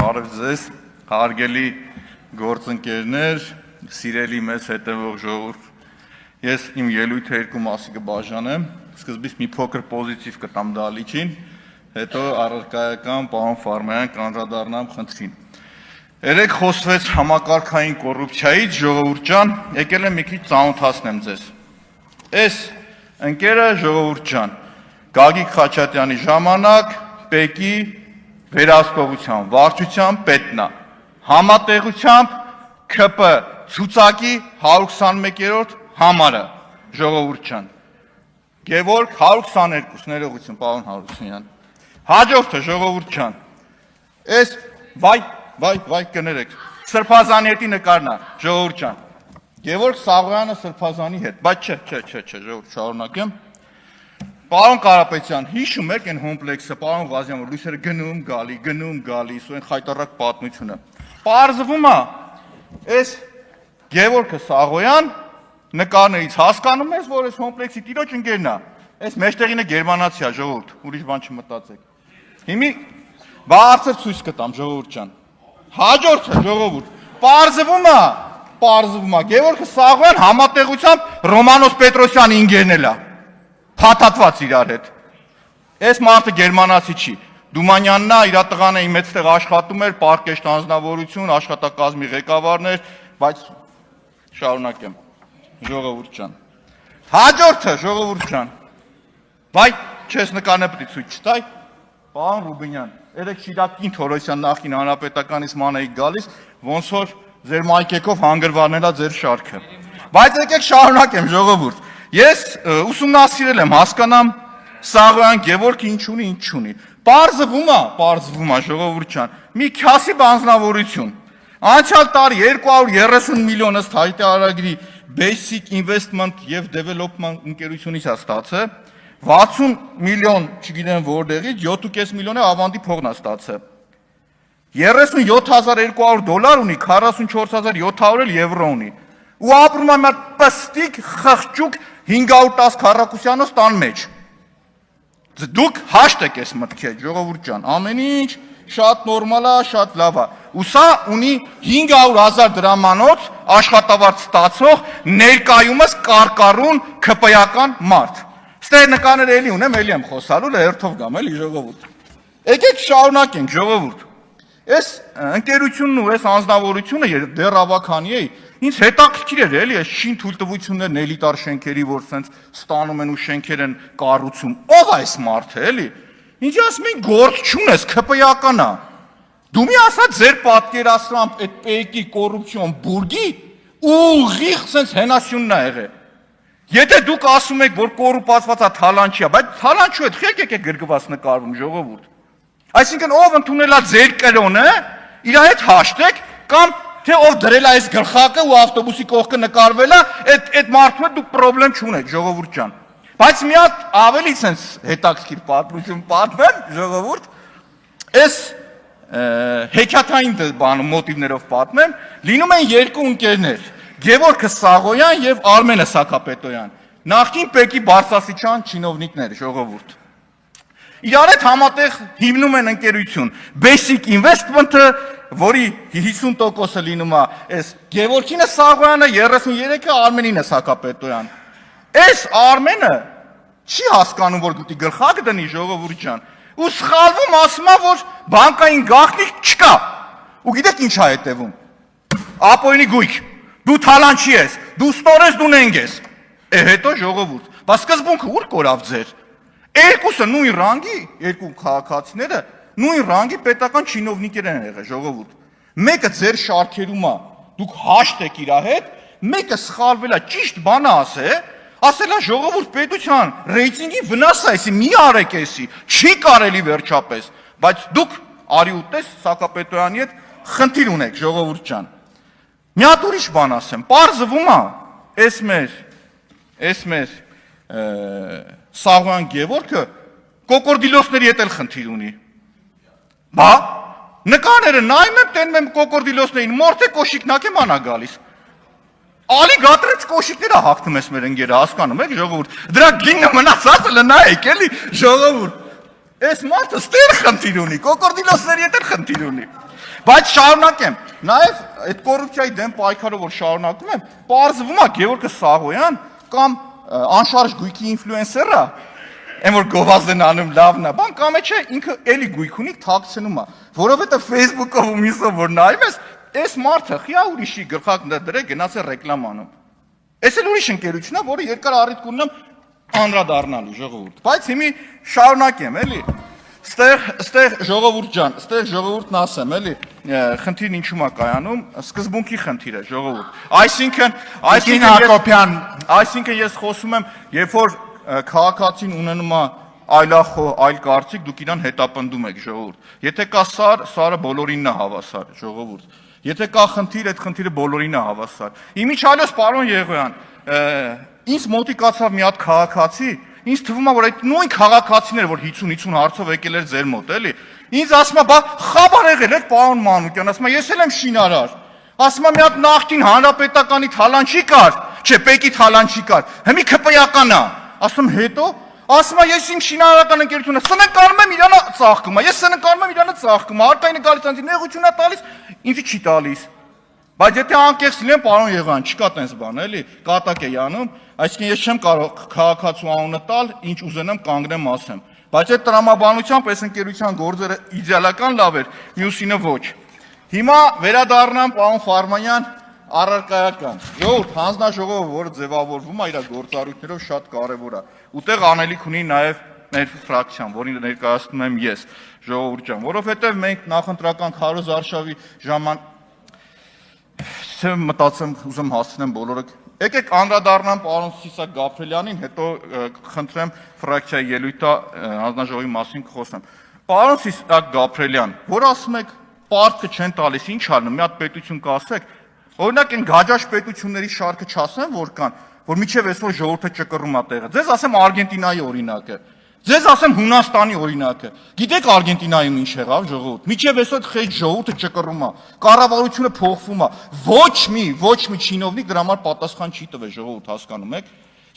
Բարև ձեզ, հարգելի գործընկերներ, սիրելի մեզ հետևող ժողովուրդ։ Ես իմ ելույթը երկու մասի կբաժանեմ, սկզբից մի փոքր պոզիտիվ կտամ Դալիչին, հետո առարկայական պարոն Ֆարմայան կանդրադառնամ խնդրին։ Երեք խոսվեց համակարգային կոռուպցիայից, ժողովուրդ ջան, եկել եմ մի քիչ ծանոթացնեմ ձեզ։ Այս ընկերը ժողովուրդ ջան, Գագիկ Խաչատրյանի ժամանակ ՊԵԿ-ի վերահսկողության վարչության պետն է, համատեղությամբ ՔՊ ցուցակի 121-րդ համարը, ժողովուրդ ջան, Գևորգ 122, ներողություն, պարոն Հարությունյան, հաջորդը ժողովուրդ ջան, այս վայ կներեք, Սրբազանի հետի նկարն է, ժողովուրդ ջան, Գևորգ Սաղոյանը Սրբազանի հետ, բայց չէ, ժողովուրդ շարունակեմ, Պարոն Կարապետյան, հիշում եք այն հոմպլեքսը, պարոն Ղազյան, որ լույսերը գնում գալի, սու այն խայտառակ պատմությունը։ Պարզվում է, այս Գևորգ Սաղոյան նկարներից հասկանում ես, որ այս հոմպլեքսի տիրոջ ընկերն է, այս մեջտեղինը գերմանացի է, ժողովուրդ, ուրիշ բան չմտածեք։ Հիմի բարձր ցույց կտամ, ժողովուրդ ջան։ Հաջորդը, ժողովուրդ, պարզվում է, Գևորգ Սաղոյան համատեղությամբ Ռոմանոս Պետրոսյանի ընկերն է։ Փաթաթված իրար հետ։ Այս մարդը գերմանացի չի։ Դումանյանն է, իր տղան է իմ այդտեղ աշխատում էր, պարկեշտ անձնավորություն, աշխատակազմի ղեկավարն էր, բայց շարունակեմ, ժողովուրդ ջան։ Հաջորդը, ժողովուրդ ջան։ Վայ, չես նկարը պետք է ցույց չտայ։ Պարոն Ռուբինյան, երեք Շիրակին Թորոսյան նախին հանրապետականից ման էիք գալիս, ոնց որ ձեր մայքեքով հանգրվարնելա ձեր շարքը։ Բայց եկեք շարունակեմ, ժողովուրդ։ Ես ուսումնասիրել եմ, հասկանամ Սաղոյան Գևորգը ինչ ունի։ Պարզվում է, ժողովուրդ ջան, մի քյասիբ անձնավորություն։ Անցյալ տարի 230 միլիոն ըստ հայտարարագրի Basic Investment եւ Development ընկերությունից է ստացել, 60 միլիոն, չգիտեմ որտեղից, 7.5 միլիոն է ավանդի փողն է ստացել։ 37,200 ունի, 44,700 եվրո ունի։ Ու ապրում է մեր պստիկ, խղճուկ 510 քառակուսյանոց տան մեջ։ Դուք հաշտ եք ես մտքեր, ժողովուրդ ջան, ամեն ինչ շատ նորմալ է, շատ լավ է։ Ու սա ունի 500,000 դրամանոց աշխատավարձ ստացող ներկայումս կարկառուն ՔՊ-ական մարդ։ Ստե նկաներ էլի ունեմ, էլի եմ խոսալու, հերթով գամ, էլի ժողովուրդ։ Եկեք շարունակենք, ժողովուրդ։ Այս ընկերությունն ու այս անձնավորությունը դեռ ավականի է, ինձ հետաքրքիր էր էլի այս շին թույլտվություններն էլիտար շենքերի, որ սենց ստանում են ու շենքեր են կառուցում։ Ո՞վ է այս մարդը, էլի։ Ինչ ասում են գործ չունես, ՔՊ-ական է։ Դու մի ասա ձեր պատկերացրամբ այդ ՊԵԿ-ի կոռուպցիոն բուրգի ուղիղ սենց հենասյունն է եղել։ Եթե դուք ասում եք, որ կոռուպացված է թալանչի է, բայց թալանչու հետ խեք եք գրգված նկարվում, ժողովուրդ։ Այսինքն ով ընդունել է ձեր կրոնը, իր հետ հաշտեք, կամ թե ով դրել է այս գլխակը ու ավտոբուսի կողքը նկարվել է, այդ մարդու հետ դուք պրոբլեմ չունեք, ժողովուրդ ջան։ Բայց մի հատ ավելի sense հետաքրքիր պատմություն պատմեմ, ժողովուրդ, այս հեքիաթային բանը մոտիվներով պատմեմ, լինում են երկու ընկերներ, Գևորգ Սաղոյան եւ Արմենը Սաքապետոյան, նախկին ՊԵԿ-ի բարձրաստիճան չինովնիկներ, ժողովուրդ։ Իրար հետ համատեղ հիմնում են ընկերություն, Basic Investment-ը, որի 50%-ը լինում է այս Գևորգինը Սաղոյանը, 33-ը Արմենինը Սաքապետոյան։ Այս Արմենը չի հասկանում, որ գուտի գլխակ դնի, ժողովուրդ ջան, ու սխալվում ասում է, որ բանկային գաղտնիք չկա։ Ու գիտեք ինչ է հետևում։ Ապօրինի գույք, դու թալանչի ես, դու ստորես, դու նենգ ես։ Հետո ժողովուրդ, բա սկզբունքը ուր կորավ ձեր։ Երկուսը նույն ռանգի, երկու քաղաքացիները նույն ռանգի պետական չինովնիկներ են եղել, ժողովուրդ։ Մեկը ձեր շարքերում է, դուք հաշտ եք իր հետ, մեկը սխալվել է, ճիշտ բանը ասել է ժողովուրդ պետության ռեյտինգի վնաս է, էսի մի արեք էսի, չի կարելի վերջապես, բայց դուք արի ուտես Սաքապետոյանի հետ խնդիր ունեք, ժողովուրդ ջան։ Մի հատ ուրիշ բան ասեմ, պարզվում է, այս մեր Սաղոյան Գևորգը կոկորդիլոսների հետ էլ խնդիր ունի։ Բա, նկաները նայում եմ, տենում եմ կոկորդիլոսներին, մորթե կոշիկնակ եմ անա գալիս։ Ալի գատրեց կոշիկները հաղթում ես մեր ընկերը, հասկանում եք, ժողովուրդ։ Դրա գինը մնացածը լնայեք, էլի, ժողովուրդ։ Այս մարդը ստեր խնդիր ունի, կոկորդիլոսների հետ էլ խնդիր ունի։ Բայց շարունակեմ, նաև այդ կոռուպցիայի դեմ պայքարը որ շարունակում եմ, պարզվում է Գևորգ Սաղոյան կամ անշարժ գույքի ինֆլուենսերը, այն որ գովազդն անում լավն է, բան կամ չէ, ինքը էլի գույք ունի, թաքցնում է, որովհետև Facebook-ով ու մյուսով որ նայում ես, այս մարդը խիա ուրիշի գլխակ դրե գնացել ռեկլամ անում։ Այս էլ ուրիշ ընկերություն է, որը երկար առիթ կունենամ անդրադառնալու ժողովուրդ։ Բայց հիմի շարունակեմ, էլի։ Ստեղ ժողովուրդ ջան, ստեղ ժողովուրդն ասեմ, էլի, խնդիրն ինչու՞մ է կայանում, սկզբունքի խնդիր է ժողովուրդ։ Այսինքն ես խոսում եմ, երբ որ քաղաքացին ունենում է այլ կարծիք, դուք իրան հետապնդում եք ժողովուրդ։ Եթե կա սարը բոլորինն է հավասար, ժողովուրդ։ Եթե կա խնդիր, այդ խնդիրը բոլորին է հավասար։ Իմիջիալոց պարոն Եղոյան, ինձ մոտիկացավ մի հատ քաղաքացի, ինձ թվում է, որ այդ նույն քաղաքացիները, որ 50-50 հարցով եկել էր ձեր մոտ, էլի, ինձ ասում է, բա խաբար եղել եք պարոն Մանուկյան, ասում է, ես էլ եմ շինարար, ասում է, մի հատ նախկին հանրապետականի թալանչի կար, չէ, պեկի թալանչի կար, հիմի ՔՊ-ական է, ասում հետո, ասում է, ես իմ շինարարական ընկերությունը սնկանում եմ իրանը ծաղկում, ես սնկանում եմ իրանը ծաղկում, արտայինը գալիս անձի նեղություն է տալիս, ինձ չի տալիս։ Բայց եթե անկեղծ լինեմ, պարոն Եղոյան, չկա տենց բան, էլի, կատակ է անում, այսինքն ես չեմ կարող քաղաքացու անունը տալ, ինչ ուզենամ կանգնեմ ասեմ։ Բայց այդ տրամաբանությամբ այս ընկերության գործերը իդեալական լավ էր, մյուսինը ոչ։ Հիմա վերադառնամ պարոն Ֆարմանյան առարկայական։ Ժողովուրդ, հանձնաժողովը, որը ձևավորվում է իր գործառույթներով շատ կարևոր է։ Ուտեղ անելիք ունի նաև մեր ֆրակցիան, որին ներկայացնում եմ ես, ժողովուրդ ջան, որովհետև մենք նախընտրական Քարոզ Արշավի մտածեմ, ուզում հասցնեմ բոլորը։ Եկեք անդրադառնամ պարոն Սիսակ Գաբրելյանին, հետո խնդրեմ ֆրակցիայի ելույթը հանձնաժողովի մասին խոսեմ։ Պարոն Սիսակ Գաբրելյան, որ ասում եք պարտքը չեն տալիս, ինչ ալնում, մի հատ պետություն կասեք, օրինակ այն գաջաշ պետությունների շարքը չասեմ, որ կան, որ միջև այսօր ժողովուրդը ճկռում է տեղը։ Ձեզ ասեմ Արգենտինայի օրինակը։ Ձեզ ասեմ Հունաստանի օրինակը։ Գիտեք Արգենտինայում ինչ եղավ ժողովուրդ։ Միջև այսօր խեջ ժողովուրդը ճկռում է, կառավարությունը փոխվում է։ Ոչ մի չինովնիկ դրա համար պատասխան չի տվել ժողովուրդ, հասկանում եք։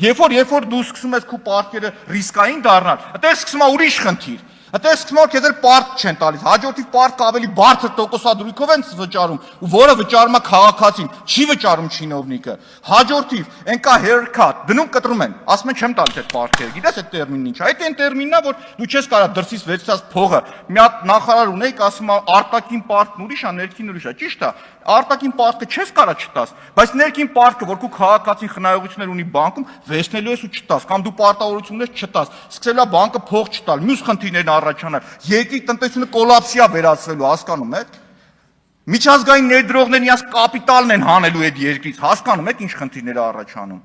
Երբ որ դու սկսում ես քո պարտքերը ռիսկային դառնալ, այդտեղ սկսում է ուրիշ խնդիր։ Այդտեղ սկսում է քեզ պարտ չեն տալիս, հաջորդի պարտքը ավելի բարձր տոկոսադրույքով են վճարում, որը վճարում է քաղաքացին, չի վճարում չինովնիկը։ Հաջորդի այն կա haircut, դնում կտրում են, ասում են չեմ տալիս այդ պարտքերը։ Գիտես այդ տերմինն ինչ է։ Այդ այն տերմինն է, որ դու չես կարող դրսից վերցած փողը մի հատ նախարար ունեիք, ասում է արտաքին պարտքն ուրիշ է, ներքին ուրիշ է, ճիշտ է։ Արտաքին պարտքը չես կարող չտաս, բայց ներքին պարտքը, որ քո քաղաքացին խնայողություններ ունի բանկում, վերցնելու ես ու չտաս, կամ դու պարտավորություններ չտաս, սկսել է բանկը փող չտալ, մյուս խնդիրներն առաջանալ, երկրի տնտեսությունը կոլապսի է վերածվելու, հասկանում եք։ Միջազգային ներդրողներն իրաց կապիտալն են հանելու այդ երկրից, հասկանում եք ինչ խնդիրներ առաջանում։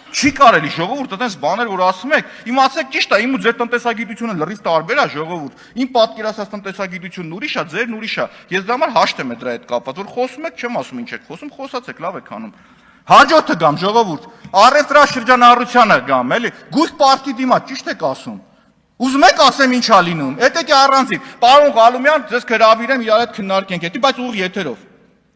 Չի կարելի ժողովուրդ, այդպես բաներ որ ասում եք, իմացեք ճիշտ է, իմ ու ձեր տնտեսագիտությունը լրիվ տարբեր է ժողովուրդ։ Իմ պատկերացած տնտեսագիտությունն ուրիշ է, ձերն ուրիշ է։ Ես դա համար հաշտ եմ դրա հետ կապված, որ խոսում եք, չեմ ասում ինչ եք խոսում, խոսացեք, լավ եք անում։ Հաջորդը գամ ժողովուրդ, առևտրաշրջանառությանը գամ, էլի, գույք պարտքի դիմաց, ճիշտ եք ասում։ Ուզում եք ասեմ ինչ է լինում, եկեք առանցիկ, պարոն Ղալումյան, ձեզ հրավիրեմ իրար հետ քննարկենք, էդի, բայց ուղիղ եթերով։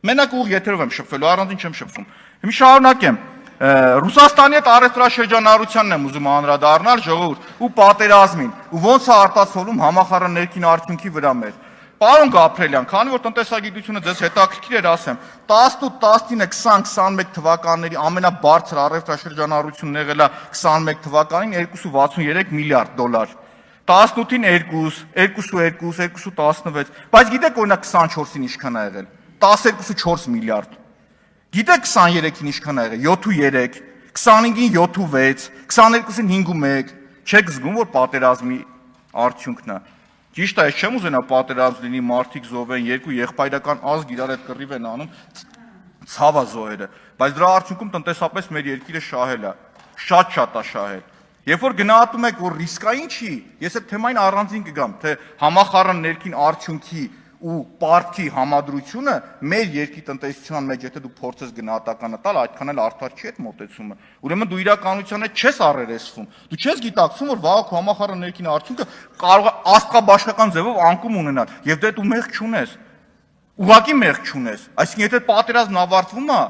Մենակ ուղիղ եթերով եմ շփվելու, առանցին չեմ շփվում։ Հիմա շարունակեմ։ Ռուսաստանի հետ առևտրաշրջանառությանն եմ ուզում անդրադառնալ ժողովուրդ ու պատերազմին ու ոնց է արտացոլում համախառն ներքին արդյունքի վրա մեր։ Պարոն Գաբրելյան, քանի որ տնտեսագիտությունը ձեզ հետաքրքիր էր, ասեմ, 18, 19, 20, 21 թվականների ամենաբարձր առևտրաշրջանառությունն եղել է 21 թվականին 263 միլիարդ դոլար։ 18-ին 2, 2.16, բայց գիտեք օրինակ 24-ին ինչքան է եղել։ 12.4 միլիարդ։ Գիտեք 23-ին ինչքան է եղել, 7.3, 25-ին 7.6, 22-ին 5.1, չեք զգում, որ պատերազմի արդյունքն է։ Ճիշտ է, ես չեմ ուզենա պատերազմ լինի, մարդիկ զոհվեն, երկու եղբայրական ազգ իրար հետ կռիվ են անում, ցավա զոհերը, բայց դրա արդյունքում տնտեսապես մեր երկիրը շահել է, շատ է շահել։ Երբ որ գնահատում եք, որ ռիսկային չի, ես այդ թեմային առանձին կգամ, թե համախառն ներքին արդյունքի ու պարտքի համադրությունը մեր երկրի տնտեսության մեջ, եթե դու փորձես գնահատականը տալ, այդքան էլ արդար չի այդ մոտեցումը։ Ուրեմն դու իրականության հետ չես առերեսվում։ Դու չես գիտակցում, որ վաղ համախառն ներքին արդյունքը կարող է աստղաբաշխական ձևով անկում ունենալ, եւ դե դու մեղք չունես։ Ուղղակի մեղք չունես։ Այսինքն եթե պատերազմն ավարտվում է,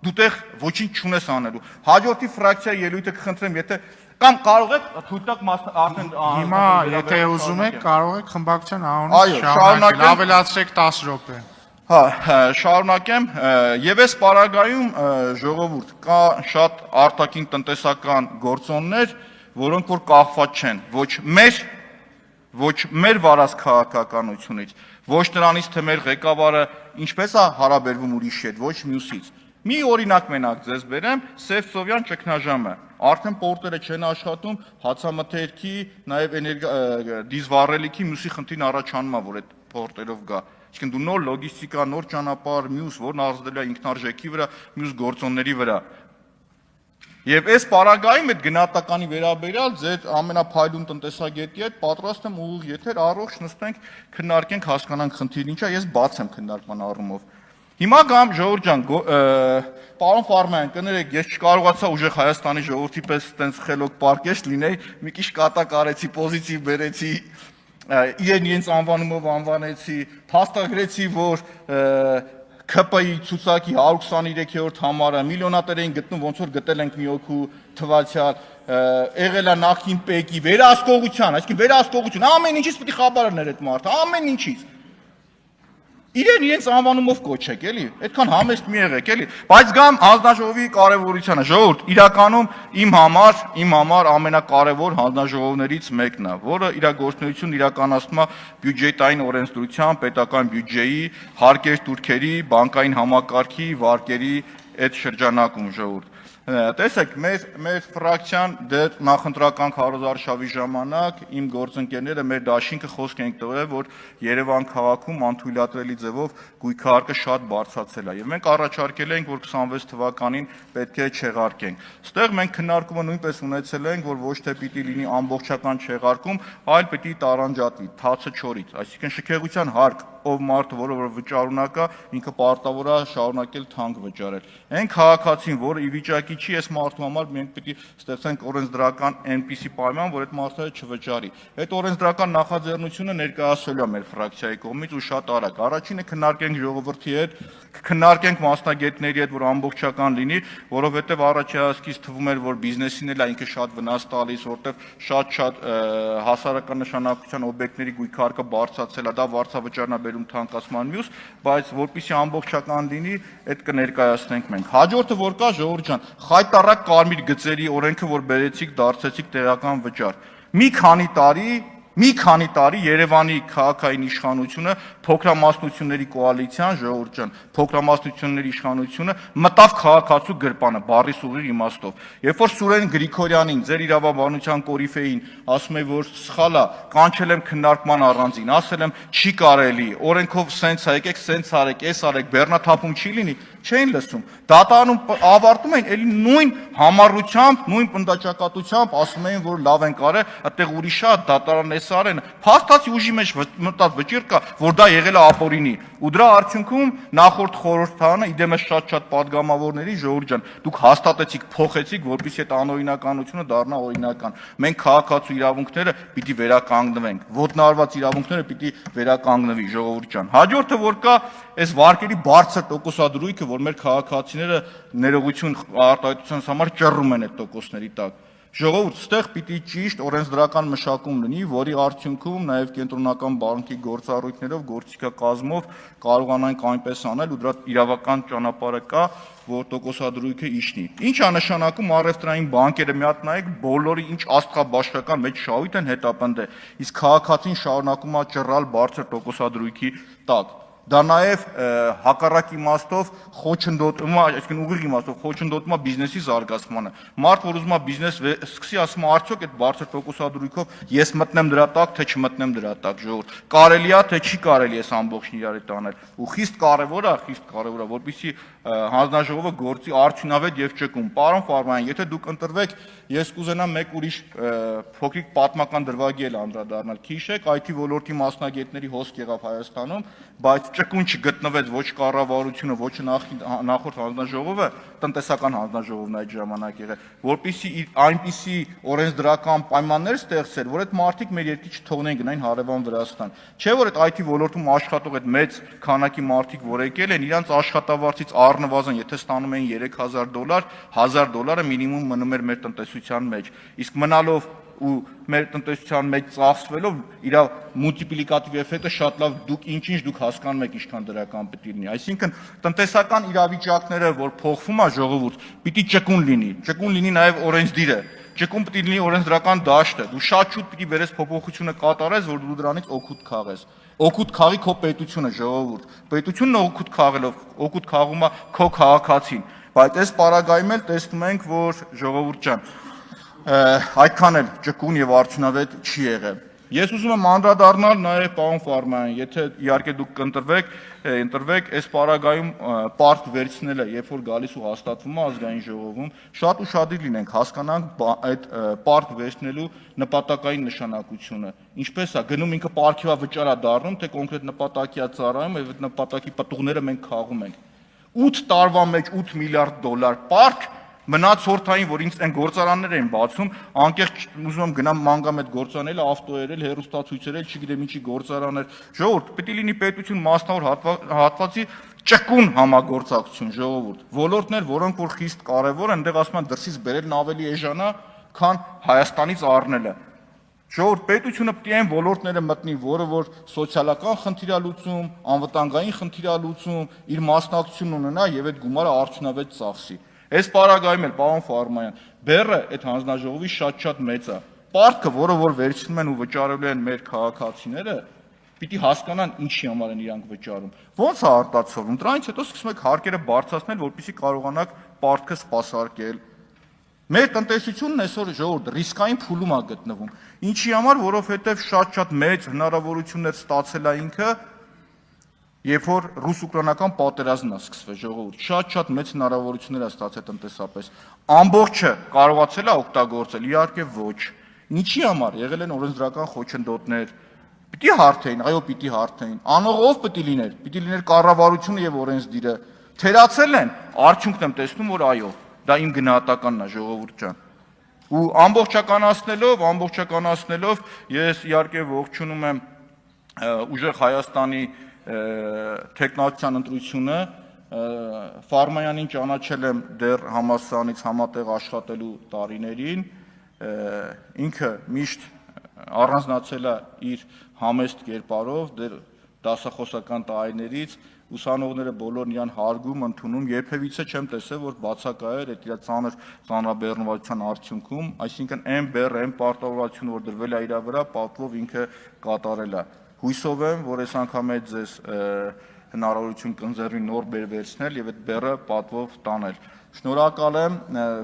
դու տեղ ոչինչ չունես անելու։ Հաջորդի ֆրակցիայի ելույթը կխնդրեմ, եթե Կամ կարող եք թույլ տաք արդեն Հիմա եթե ուզում եք կարող եք խմբակցության Այո, անունից շարունակել, ավելացրեք 10 րոպե։ Հա, շարունակեմ, եւ այս պարագայում ժողովուրդ կա շատ արտաքին տնտեսական գործոններ, որոնք որ կախված չեն ոչ մեր վարած քաղաքականությունից, ոչ նրանից թե մեր ղեկավարը ինչպես է հարաբերվում ուրիշի հետ, ոչ մյուսից։ Մի օրինակ մենակ ձեզ բերեմ, Սևծովյան ճգնաժամը, արդեն պորտերը չեն աշխատում, հացամթերքի, նաև դիզվառելիքի մյուսի խնդիրն առաջանում է, որ այդ պորտերով գա։ Այսինքն դու նոր լոգիստիկա, նոր ճանապարհ, մյուս, որն ազդել է ինքնարժեքի վրա, մյուս գործոնների վրա։ Եվ այս պարագայում այդ գնահատականի վերաբերյալ ձեր ամենափայլուն տնտեսագետի հետ պատրաստ եմ ուղիղ եթեր առողջ նստենք, քննարկենք, հասկանանք խնդիրը ինչա, ես բաց եմ քննարկման առումով։ Հիմա գամ Ժողովուրդ ջան, պարոն Ֆարմյան, կներեք, ես չկարողացա ուժեղ Հայաստանի ժողովրդի պես տենց խելոք պարկեշ լինեի, մի քիչ կատակ արեցի, պոզիտիվ բերեցի, իրենց անվանումով անվանեցի, փաստագրեցի, որ ՔՊ-ի ցուցակի 123-րդ համարը միլիոնատեր էին գտնում, ոնց որ գտել ենք մի օքու թվացial, եղել է նախին պեկի վերահսկողության, այսինքն վերահսկողություն, ամեն ինչից պետք է խաբարներ այդ մարդը, ամեն ինչից։ Իրենց անվանումով կոչեք, էլի, այդքան համեստ մի եղեք, էլի, բայց գամ հանձնաժողովի կարևորությանը, ժողովուրդ, իրականում իմ համար ամենակարևոր հանձնաժողովներից մեկն է, որը իր գործունեությունն իրականացնում է բյուջետային օրենսդրության, պետական բյուջեի, հարկեր տուրքերի, բանկային համակարգի, վարկերի այդ շրջանակում, ժողովուրդ։ Տեսեք, մեր ֆրակցիան դեռ նախընտրական քարոզարշավի ժամանակ իմ գործընկերները մեր դաշինքը խոսք ենք տվել, որ Երևան քաղաքում անթույլատրելի ձևով գույքահարկը շատ բարձրացել է եւ մենք առաջարկել ենք, որ 26 թվականին պետք է չեղարկենք։ Ստեղ մենք քննարկումը նույնպես ունեցել ենք, որ ոչ թե պիտի լինի ամբողջական չեղարկում, այլ պիտի տարանջատվի թացը չորից, այսինքն շքեղության հարկ, ով մարդը, որը վճարունակ է, ինքը պարտավոր է շարունակել թանկ վճարել։ Այն քաղաքացին, որը ի վիճակի չի, այս մարդու համար մենք պիտի ստեղծենք օրենսդրական այնպիսի պայման, որ այդ մարդը չվճարի։ Այդ օրենսդրական նախաձեռնությունը ներկայացվել է մեր ֆրակցիայի կողմից ու շատ արագ։ Առաջինը քննարկենք ժողովրդի հետ, քննարկենք մասնագետների հետ, որ ամբողջական լինի, որովհետև առաջացքից թվում էր, որ բիզնեսին էլ է ինքը շատ վնաս տալիս, որտեղ շատ հասարակական նշանակության օբյեկտների գույքարկը բարձրացել է, դա վարձավճարն է բերում թանկացման մյուս, բայց որպեսզի ամբողջական լինի, այդ կներկայացնենք մենք։ Հաջորդը որ կա, ժողովուրդ ջան, խայտառակ կարմիր գծերի օրենքը, որ բերեցիք, դարձեցիք տեղական վճար։ Մի քանի տարի Երևանի քաղաքային իշխանությունը, փոքրամասնությունների կոալիցիան, ժողովուրդ ջան, փոքրամասնությունների իշխանությունը մտավ քաղաքացու գրպանը, բառի ուղիղ իմաստով։ Երբ որ Սուրեն Գրիգորյանին, ձեր իրավաբանության կորիֆեին, ասում է, որ սխալ է, կանչել եմ քննարկման առանձին, ասել եմ, չի կարելի, օրենքով սենց ա, եկեք սենց արեք, էս արեք, բեռնաթափում չի լինի, չէին լսում։ Դատարանում ավարտում են, էլի նույն համառությամբ, նույն պնդաճակատությամբ ասում էին, որ լավ են կարել, այդտեղ ուրիշ է, դատարան էս արեն։ Փաստացի ուժի մեջ մտած վճիռ կա, որ դա եղել է ապօրինի։ Ու դրա արդյունքում նախորդ խորհրդարանը, իդեմս շատ падգամավորների, ժողովուրդ ջան, դուք հաստատեցիք, փոխեցիք, որպեսզի այդ անօրինականությունը դառնա օրինական։ Մենք քաղաքացու իրավունքները պիտի վերականգնվենք, ոտնահարված իրավունքները պիտի վերականգնվի, ժողովուրդ ջան։ Հաջորդը որ կա, այս վարկերի բարձր տոկոսադրույքը, որ մեր քաղաքացիները ներողություն արտահայտությունից համար ճռռում են այդ տոկոսների տակ։ Ժողովուրդ, ստեղ պիտի ճիշտ օրենսդրական մշակում լինի, որի արդյունքում նաև կենտրոնական բանկի գործառույթներով, գործիքակազմով կարողանանք այնպես անել ու դրա իրավական ճանապարհը կա, որ տոկոսադրույքը իջնի։ Ինչ է նշանակում առևտրային բանկերը, մի հատ նայեք, բոլորի ինչ աստղաբաշխական մեջ շահույթ են հետապնդել, իսկ քաղաքացին շարունակում է ճռռալ բարձր տոկոսադրույքի տակ։ Դա նաև հակառակ իմաստով խոչընդոտում է, այսինքն ուղիղ իմաստով խոչընդոտում է բիզնեսի զարգացմանը։ Մարդ, որ ուզում է բիզնես սկսի, ասում է, արդյոք այդ բարձր տոկոսադրույքով ես մտնեմ դրա տակ, թե չմտնեմ դրա տակ, ժողովուրդ։ Կարելի է, թե չի կարելի այս ամբողջն իրար հետ անել։ Ու խիստ կարևոր է, որպեսզի հանձնաժողովը գործի արդյունավետ եւ ճկուն։ Պարոն Ֆարմյան, եթե դուք ընտրվեք, ես կուզենամ մեկ ուրիշ փոքրիկ պատմական դրվագի էլ անդրադառնալ։ Քիշեք, IT ոլորտի մասնագետների հոսք եղավ Հայաստանում, բայց ճկուն չգտնվեց ոչ կառավարությունը, ոչ նախորդ հանձնաժողովը, տնտեսական հանձնաժողովն այդ ժամանակ եղել, որպեսզի այնպիսի օրենսդրական պայմաններ ստեղծեր, որ այդ մարդիկ մեր երկրի չթողնեն գնային հարևան Վրաստան։ Չէ՞ որ այդ IT ոլորտում աշխատող այդ մեծ քանակի մարդիկ, որ եկել են, իրանց աշխատավարձից առնվազն, եթե ստանում էին $3,000, $1,000 մինիմում մնում էր մեր տնտեսության մեջ։ Իսկ մնալով ու մեր տնտեսության մեջ ծախսվելով իր մուլտիպլիկատիվ էֆեկտը շատ լավ ինչ դուք հասկանում եք ինչքան դրական պետք է լինի։ Այսինքն տնտեսական իրավիճակները, որ փոխվում է ժողովուրդ, պիտի ճկուն լինի նաև օրենսդիրը, ճկուն պիտի լինի օրենսդրական դաշտը։ Դու շատ շուտ պիտի վերես փոփոխությունը կատարես, որ դու դրանից օգուտ խաղես։ Օգուտ խաղի քո պետությունը ժողովուրդ։ Պետությունն օգուտ խաղելով, օգուտ խաղում է քո քաղաքացին։ Բայց այս պարագայում էլ տեսնում ենք, որ ժողովուրդ ջան, այդքան էլ ճկուն եւ արդյունավետ չի եղել։ Ես ուզում եմ անդրադառնալ նաև պարոն Ֆարմայան, եթե իհարկե դուք կընտրվեք, այս պարագայում պարտ վերցնելը, երբ որ գալիս ու հաստատվում է ազգային ժողովում, շատ ուշադիր լինենք, հասկանանք այդ պարտ վերցնելու նպատակային նշանակությունը։ Ինչպես է գնում ինքը պարքիվա վճարա դառնում, թե կոնկրետ նպատակի է ծառայում եւ այդ նպատակի պատուղները մենք խաղում ենք։ 8 տարվա մեջ $8 միլիարդ պարկ մնացորդային, որ ինձ այն գործարաններ են բացում, անկեղծ ուզում եմ գնամ մանգամ այդ գործարանները, ավտոերել, հեռուստացույցերել, չգիտեմ ինչի գործարաններ։ Ժողովուրդ, պետք է լինի պետություն մասնավոր հատվածի ճկուն համագործակցություն, ժողովուրդ։ Ոլորտներ, որոնք որ խիստ կարևոր են, այնտեղ ասում են դրսից բերելն ավելի էժան է, քան Հայաստանից առնելը։ Ժողովուրդ, պետությունը պետք է այն ոլորտները մտնի, որը որ սոցիալական խնդիրալուծում, անվտանգային խնդիրալուծում, իր մասնակցությունն ունենա եւ այդ գումարը արդյունավետ ծախսի։ Այս պարագայում էլ պարոն Ֆարմայան, բեռը այդ հանձնաժողովի շատ մեծ է։ Պարտքը, որը որ վերցնում են ու վճարելու են մեր քաղաքացիները, պիտի հասկանան ինչի համար են իրանք վճարում։ Ոնց է արտացոլվում։ Դրանից հետո սկսում եք հարկերը բարձրացնել, որպեսզի կարողանաք պարտքը սպասարկել։ Մեր տնտեսությունն այսօր ժողովուրդ ռիսկային փուլում է գտնվում։ Ինչի համար, որովհետև շատ մեծ հնարավորություններ ստացել է ինքը, երբ որ ռուս-ուկրաինական պատերազմն է սկսվել, ժողովուրդ, շատ մեծ հնարավորություններ է ստացել տնտեսապես։ Ամբողջը կարողացել է օգտագործել, իհարկե ոչ։ Ինչի համար եղել են օրենսդրական խոչընդոտներ։ Պիտի հարթեին, այո, պիտի հարթեին։ Անողով պիտի լիներ կառավարությունը եւ օրենսդիրը։ Թերացել են, արդյունքն եմ տեսնում, որ այո, դա իմ գնահատականն է, ժողովուրդ ջան։ Ու ամբողջականացնելով ես իհարկե ողջունում եմ ուժեղ Հայաստանի թեկնածության ընտրությունը, Ֆարմայանին ճանաչել եմ դեռ համալսարանից համատեղ աշխատելու տարիներին, ինքը միշտ առանձնացել է իր համեստ կերպարով, դեռ դասախոսական տարիներից, ուսանողները բոլորն իրան հարգում, ընդունում, երբևիցե չեմ տեսել, որ բացակայեր այդ իր ծանրաբեռնվածության արդյունքում, այսինքն այն բեռ, այն պարտավորությունը, որ դրվել է իր վրա, պատվով ինքը կատարել է։ Հույսով եմ, որ այս անգամ էլ ձեզ հնարավորություն կընձեռվի նոր բեռ վերցնել եւ այդ բեռը պատվով տանել։ Շնորհակալ եմ,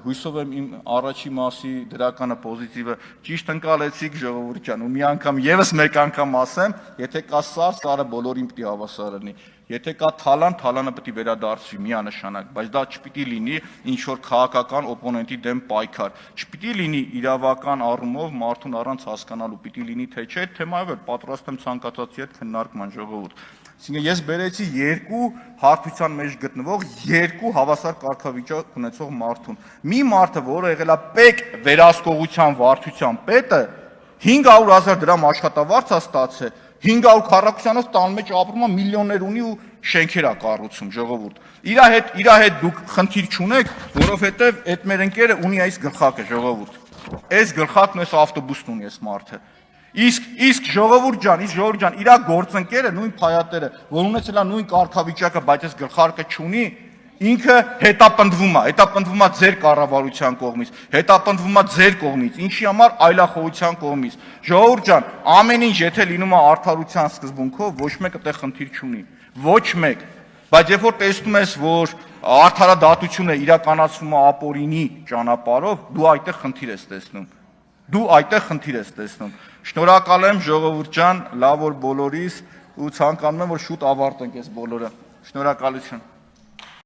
հույսով եմ իմ առաջի մասի դրականը պոզիտիվը ճիշտ ընկալեցիք, ժողովուրդ ջան, ու մի անգամ եւս մեկ անգամ ասեմ, եթե կա սար, սարը բոլորին պիտի հավասար լինի։ Եթե կա թալան, թալանը պետք է վերադարձվի միանշանակ, բայց դա չպիտի լինի ինչ որ քաղաքական օպոնենտի դեմ պայքար, չպիտի լինի իրավական առումով մարդուն առանց հասկանալու, պիտի լինի թե չէ, թեմայով էլ պատրաստ եմ ցանկացածի հետ քննարկման, ժողովուրդ։ Այսինքն ես բերեցի երկու հարթության մեջ գտնվող երկու հավասար կարգավիճակ ունեցող մարդուն։ Մի մարդը, որը եղել է պետ վերահսկողության վարչության պետը, 500,000 դրամ աշխատավարձ է ստացել, 500 քառակուսյանով տան մեջ ապրում է, միլիոններ ունի ու շենքեր է կառուցում, ժողովուրդ։ Իր հետ դուք խնդիր չունեք, որովհետև այդ մեր ընկերը ունի այս գլխակը, ժողովուրդ։ Այս գլխակն այս ավտոբուսն ունի այս մարդը։ Իսկ ժողովուրդ ջան, իր գործընկերը, նույն փայատերը, որ ունեցել է նույն կարգավիճակը, բայց այս գլխարկը չունի, ինքը հետապնդվում է ձեր կառավարության կողմից, հետապնդվում է ձեր կողմից, ինչի համար այլախոհության կողմից։ Ժողովուրդ ջան, ամեն ինչ եթե լինում է արդարության սկզբունքով, ոչ մեկ այդտեղ խնդիր չունի, ոչ մեկ։ Բայց երբ որ տեսնում ես, որ արդարադատությունը իրականացվում է ապօրինի ճանապարհով, դու այդտեղ խնդիր ես տեսնում։ Շնորհակալ եմ, ժողովուրդ ջան, լավ օր բոլորիս ու ցանկանում եմ, որ շուտ ավարտենք այս բոլորը։ Շնորհակալություն։